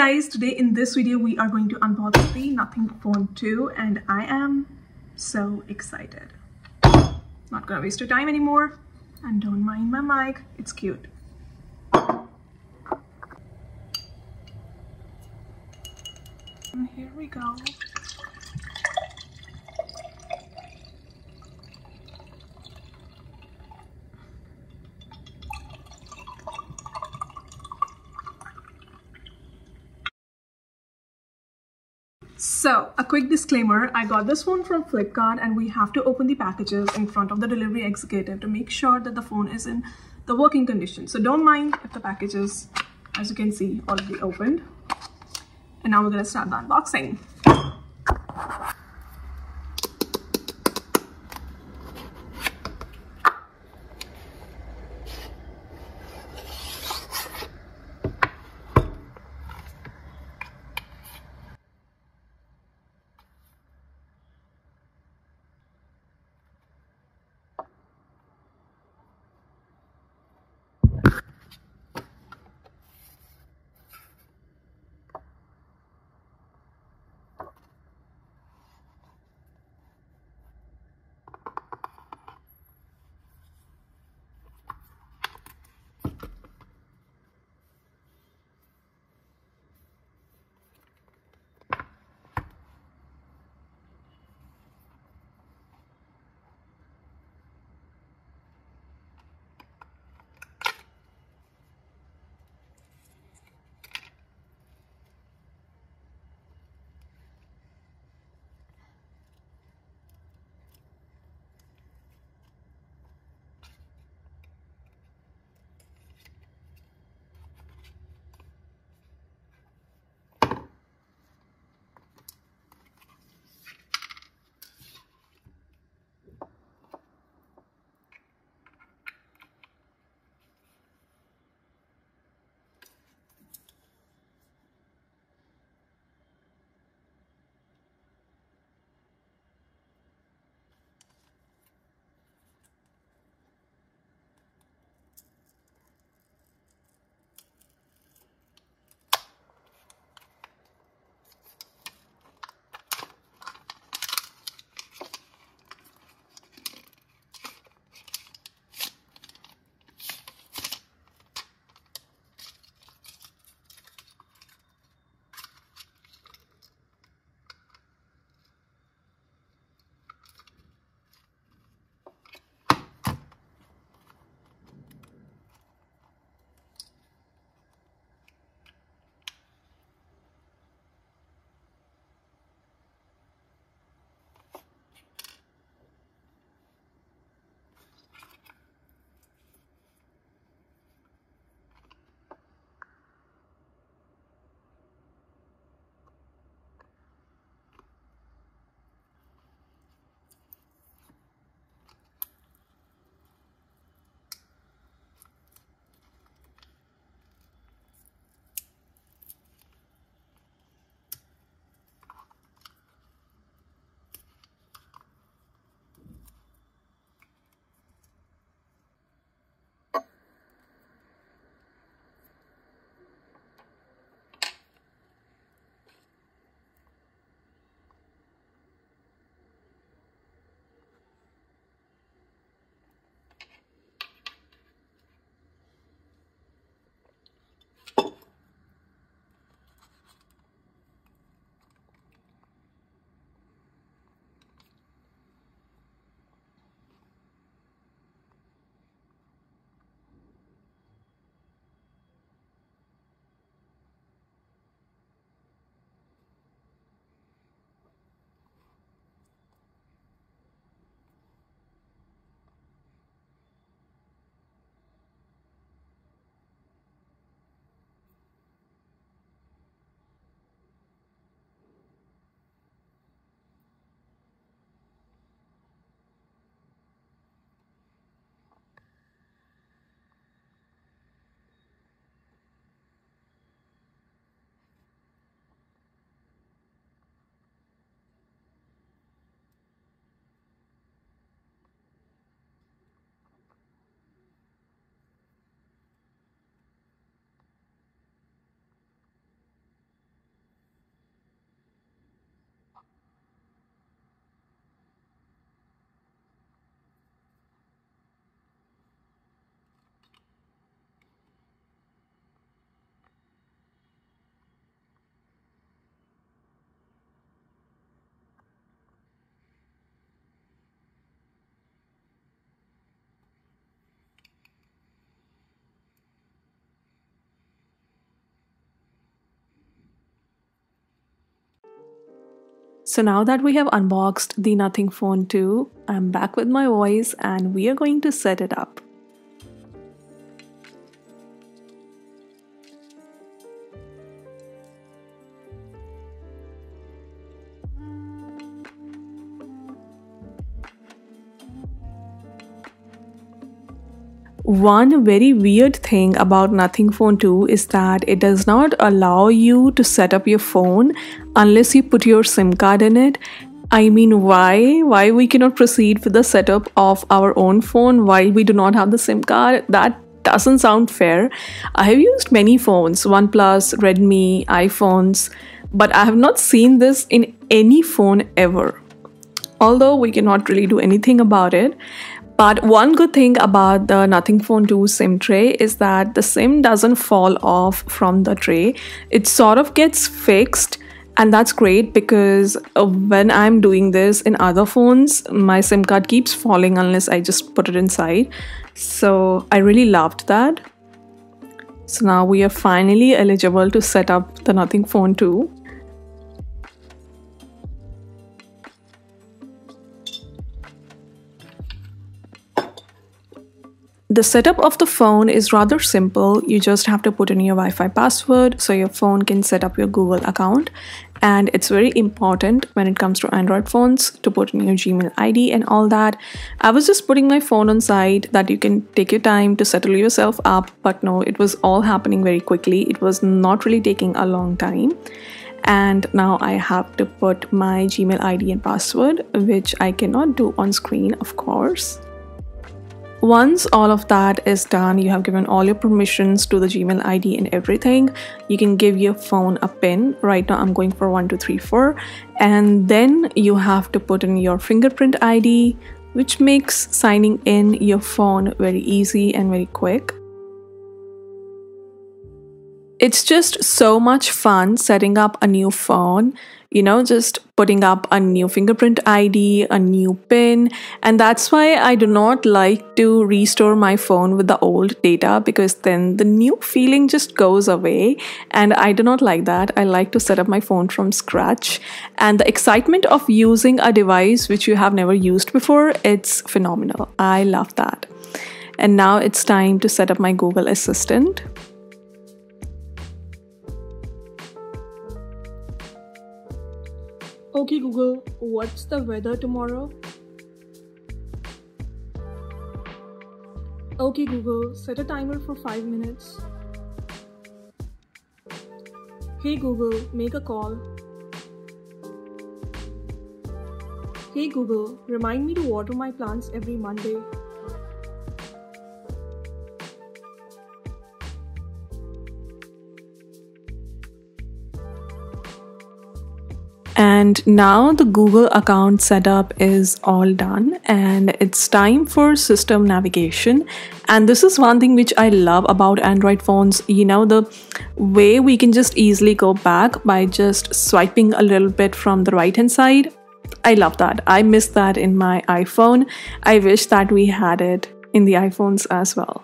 guys, today in this video we are going to unbox the Nothing Phone 2 and I am so excited. Not gonna waste your time anymore and don't mind my mic, it's cute. And here we go. So, a quick disclaimer, I got this phone from Flipkart and we have to open the packages in front of the delivery executive to make sure that the phone is in the working condition. So don't mind if the package is, as you can see, already opened. And now we're going to start the unboxing. So now that we have unboxed the Nothing Phone 2, I'm back with my voice and we are going to set it up. One very weird thing about Nothing Phone 2 is that it does not allow you to set up your phone unless you put your SIM card in it. I mean, why? Why we cannot proceed with the setup of our own phone while we do not have the SIM card? That doesn't sound fair. I have used many phones, OnePlus, Redmi, iPhones, but I have not seen this in any phone ever. Although we cannot really do anything about it. But one good thing about the Nothing Phone 2 SIM tray is that the SIM doesn't fall off from the tray. It sort of gets fixed, and that's great because when I'm doing this in other phones, my SIM card keeps falling unless I just put it inside. So I really loved that. So now we are finally eligible to set up the Nothing Phone 2. The setup of the phone is rather simple. You just have to put in your Wi-Fi password so your phone can set up your Google account. And it's very important when it comes to Android phones to put in your Gmail ID and all that. I was just putting my phone on side that you can take your time to settle yourself up, but no, it was all happening very quickly. It was not really taking a long time. And now I have to put my Gmail ID and password, which I cannot do on screen, of course. Once all of that is done, you have given all your permissions to the Gmail ID and everything. You can give your phone a PIN. Right now I'm going for 1234. And then you have to put in your fingerprint ID, which makes signing in your phone very easy and very quick. It's just so much fun setting up a new phone, you know, just putting up a new fingerprint ID, a new PIN, and that's why I do not like to restore my phone with the old data, because then the new feeling just goes away, and I do not like that. I like to set up my phone from scratch, and the excitement of using a device which you have never used before, it's phenomenal. I love that. And now it's time to set up my Google Assistant. Okay Google, what's the weather tomorrow? Okay Google, set a timer for 5 minutes. Hey Google, make a call. Hey Google, remind me to water my plants every Monday. And now the Google account setup is all done and it's time for system navigation. And this is one thing which I love about Android phones, you know, the way we can just easily go back by just swiping a little bit from the right hand side. I love that. I miss that in my iPhone. I wish that we had it in the iPhones as well.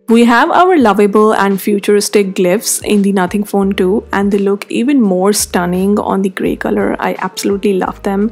We have our lovable and futuristic glyphs in the Nothing Phone 2 and they look even more stunning on the grey color. I absolutely love them.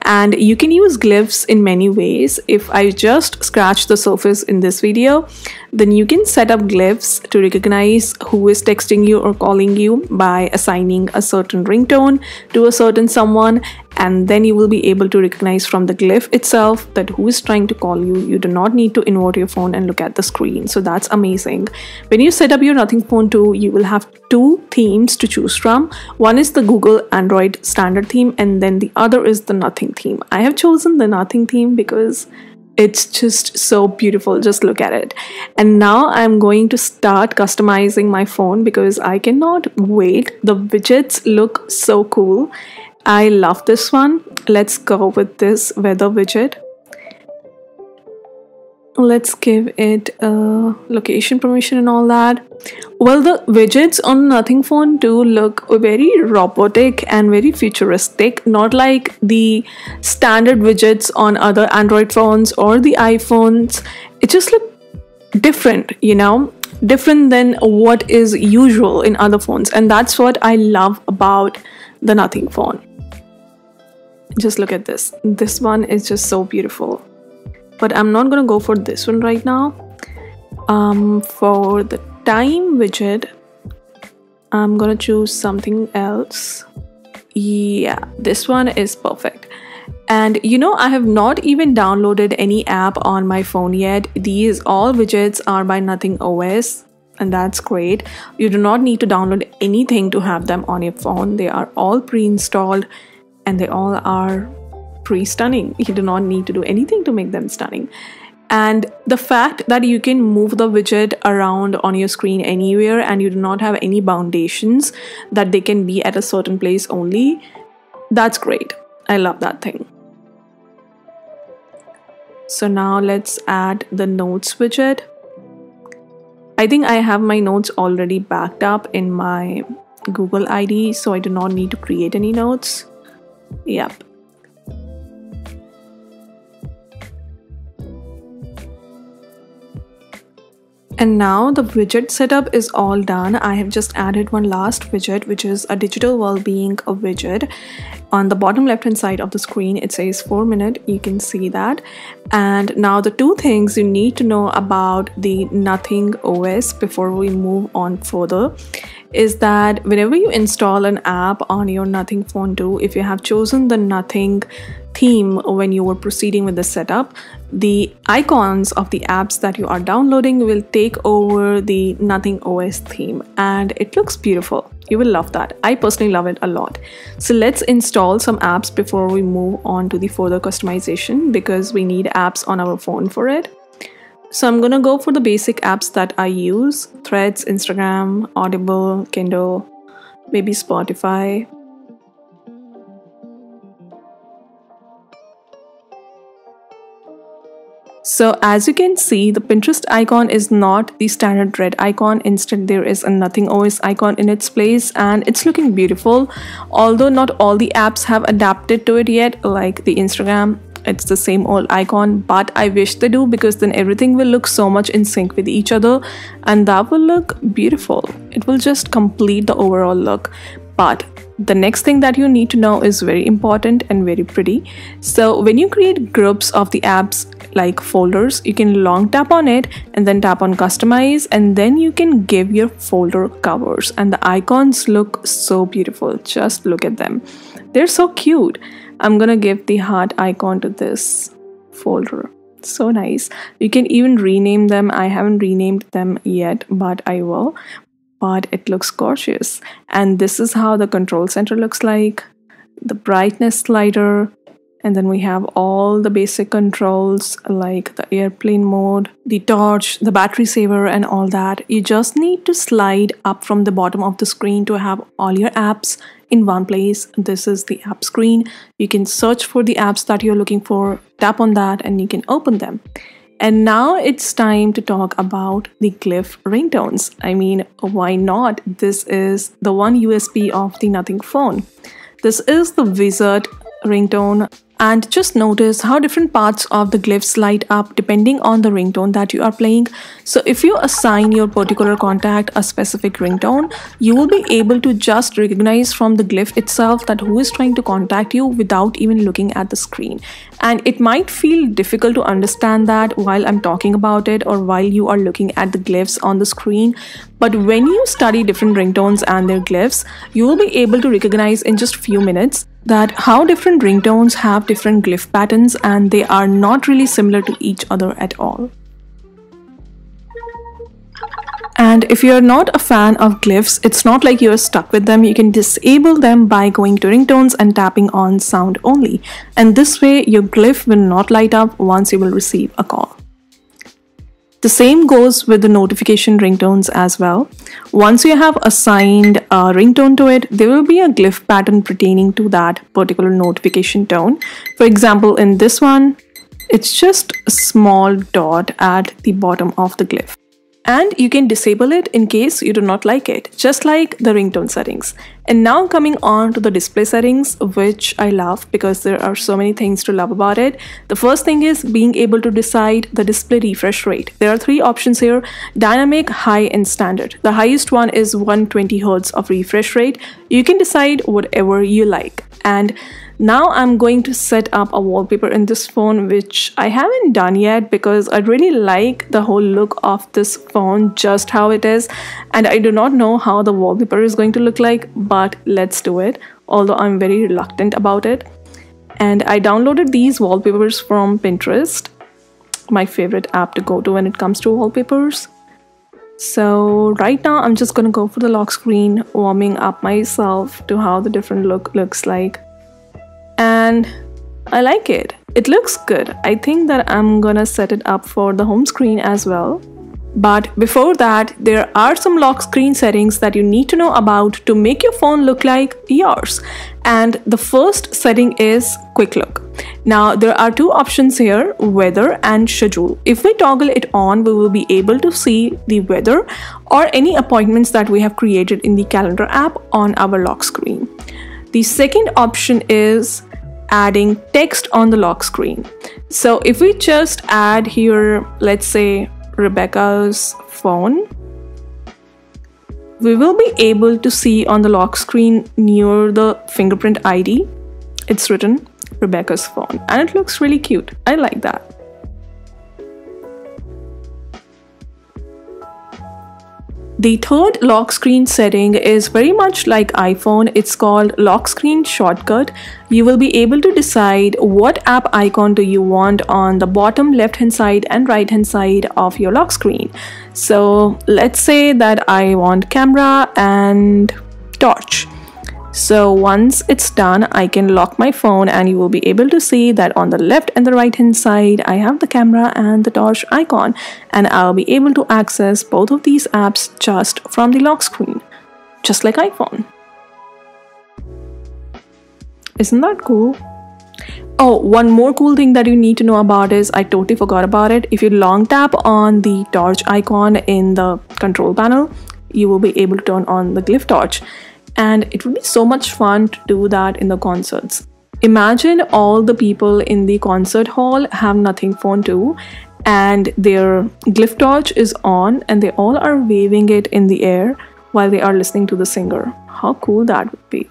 And you can use glyphs in many ways. If I just scratch the surface in this video, then you can set up glyphs to recognize who is texting you or calling you by assigning a certain ringtone to a certain someone, and then you will be able to recognize from the glyph itself that who is trying to call you. You do not need to invert your phone and look at the screen. So that's amazing. When you set up your Nothing Phone 2, you will have two themes to choose from. One is the Google Android standard theme and then the other is the Nothing theme. I have chosen the Nothing theme because it's just so beautiful. Just look at it. And now I'm going to start customizing my phone because I cannot wait. The widgets look so cool. I love this one. Let's go with this weather widget. Let's give it a location permission and all that. Well, the widgets on Nothing Phone do look very robotic and very futuristic, not like the standard widgets on other Android phones or the iPhones. It just looks different, you know, different than what is usual in other phones, and that's what I love about the Nothing Phone. Just look at this. This one is just so beautiful. But I'm not gonna go for this one right now. For the time widget, I'm gonna choose something else. Yeah, this one is perfect. And you know, I have not even downloaded any app on my phone yet. These all widgets are by Nothing OS, and that's great. You do not need to download anything to have them on your phone. They are all pre-installed and they all are stunning. You do not need to do anything to make them stunning. And the fact that you can move the widget around on your screen anywhere and you do not have any foundations that they can be at a certain place only, that's great. I love that thing. So now let's add the notes widget. I think I have my notes already backed up in my Google ID, so I do not need to create any notes. Yep. And now the widget setup is all done. I have just added one last widget, which is a digital well-being widget. On the bottom left hand side of the screen, it says 4 minute. You can see that. And now the two things you need to know about the Nothing OS before we move on further is that whenever you install an app on your Nothing Phone 2, if you have chosen the Nothing theme when you were proceeding with the setup, the icons of the apps that you are downloading will take over the Nothing OS theme, and it looks beautiful. You will love that. I personally love it a lot. So let's install some apps before we move on to the further customization, because we need apps on our phone for it. So I'm gonna go for the basic apps that I use: Threads, Instagram, Audible, Kindle, maybe Spotify. So as you can see, the Pinterest icon is not the standard red icon. Instead, there is a Nothing OS icon in its place, and it's looking beautiful. Although not all the apps have adapted to it yet, like the Instagram, it's the same old icon, but I wish they do, because then everything will look so much in sync with each other and that will look beautiful. It will just complete the overall look. But the next thing that you need to know is very important and very pretty. So when you create groups of the apps like folders, you can long tap on it and then tap on customize, and then you can give your folder covers, and the icons look so beautiful. Just look at them. They're so cute. I'm gonna give the heart icon to this folder. So nice. You can even rename them. I haven't renamed them yet, but I will. But it looks gorgeous. And this is how the control center looks like. The brightness slider. And then we have all the basic controls like the airplane mode, the torch, the battery saver, and all that. You just need to slide up from the bottom of the screen to have all your apps in one place. This is the app screen. You can search for the apps that you're looking for, tap on that, and you can open them. And now it's time to talk about the glyph ringtones. I mean, why not? This is the one USP of the Nothing Phone. This is the wizard ringtone. And just notice how different parts of the glyphs light up depending on the ringtone that you are playing. So if you assign your particular contact a specific ringtone, you will be able to just recognize from the glyph itself that who is trying to contact you without even looking at the screen. And it might feel difficult to understand that while I'm talking about it or while you are looking at the glyphs on the screen. But when you study different ringtones and their glyphs, you will be able to recognize in just a few minutes that how different ringtones have different glyph patterns, and they are not really similar to each other at all. And if you're not a fan of glyphs, it's not like you're stuck with them. You can disable them by going to ringtones and tapping on sound only. And this way your glyph will not light up once you will receive a call. The same goes with the notification ringtones as well. Once you have assigned a ringtone to it, there will be a glyph pattern pertaining to that particular notification tone. For example, in this one, It's just a small dot at the bottom of the glyph. And you can disable it in case you do not like it, just like the ringtone settings. And now coming on to the display settings, which I love because there are so many things to love about it. The first thing is being able to decide the display refresh rate. There are three options here: dynamic, high, and standard. The highest one is 120 Hz of refresh rate. You can decide whatever you like. And now I'm going to set up a wallpaper in this phone, which I haven't done yet because I really like the whole look of this phone just how it is, and I do not know how the wallpaper is going to look like, but let's do it, although I'm very reluctant about it. And I downloaded these wallpapers from Pinterest, my favorite app to go to when it comes to wallpapers. So right now I'm just gonna go for the lock screen, warming up myself to how the different look looks like. And I like it. It looks good. I think that I'm gonna set it up for the home screen as well. But before that, there are some lock screen settings that you need to know about to make your phone look like yours. And the first setting is quick look. Now there are two options here, weather and schedule. If we toggle it on, we will be able to see the weather or any appointments that we have created in the calendar app on our lock screen. The second option is adding text on the lock screen. So if we just add here, let's say Rebecca's phone, we will be able to see on the lock screen near the fingerprint ID, it's written Rebecca's phone, and it looks really cute. I like that. The third lock screen setting is very much like iPhone. It's called lock screen shortcut. You will be able to decide what app icon do you want on the bottom left hand side and right hand side of your lock screen. So let's say that I want camera and torch. So once it's done, I can lock my phone and you will be able to see that on the left and the right hand side, I have the camera and the torch icon, and I'll be able to access both of these apps just from the lock screen, just like iPhone. Isn't that cool? Oh, one more cool thing that you need to know about is, I totally forgot about it. If you long tap on the torch icon in the control panel, you will be able to turn on the glyph torch. And it would be so much fun to do that in the concerts. Imagine all the people in the concert hall have nothing phone too, and their glyph torch is on and they all are waving it in the air while they are listening to the singer. How cool that would be.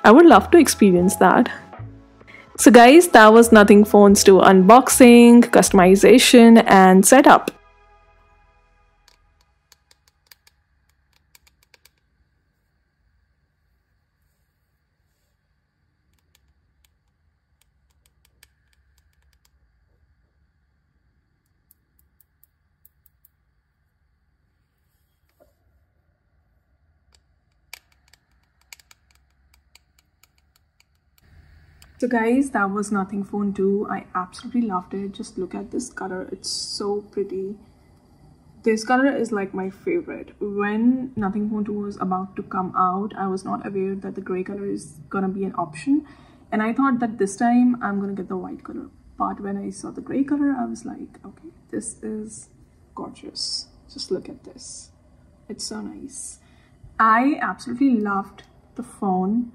I would love to experience that. So guys, that was Nothing Phones 2 unboxing, customization, and setup. So guys, that was Nothing Phone 2. I absolutely loved it. Just look at this color. It's so pretty. This color is like my favorite. When Nothing Phone 2 was about to come out, I was not aware that the gray color is gonna be an option. And I thought that this time I'm gonna get the white color. But when I saw the gray color, I was like, okay, this is gorgeous. Just look at this. It's so nice. I absolutely loved the phone.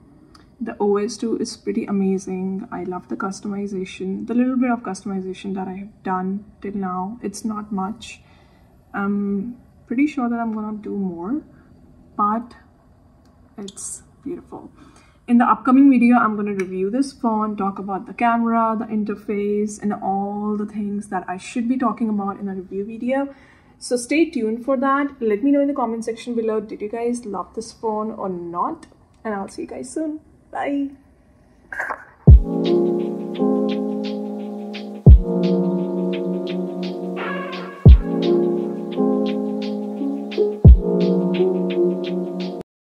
The OS 2 is pretty amazing. I love the customization, the little bit of customization that I have done till now. It's not much. I'm pretty sure that I'm gonna do more, but it's beautiful. In the upcoming video, I'm gonna review this phone, talk about the camera, the interface, and all the things that I should be talking about in a review video. So stay tuned for that. Let me know in the comment section below, did you guys love this phone or not? And I'll see you guys soon. Bye.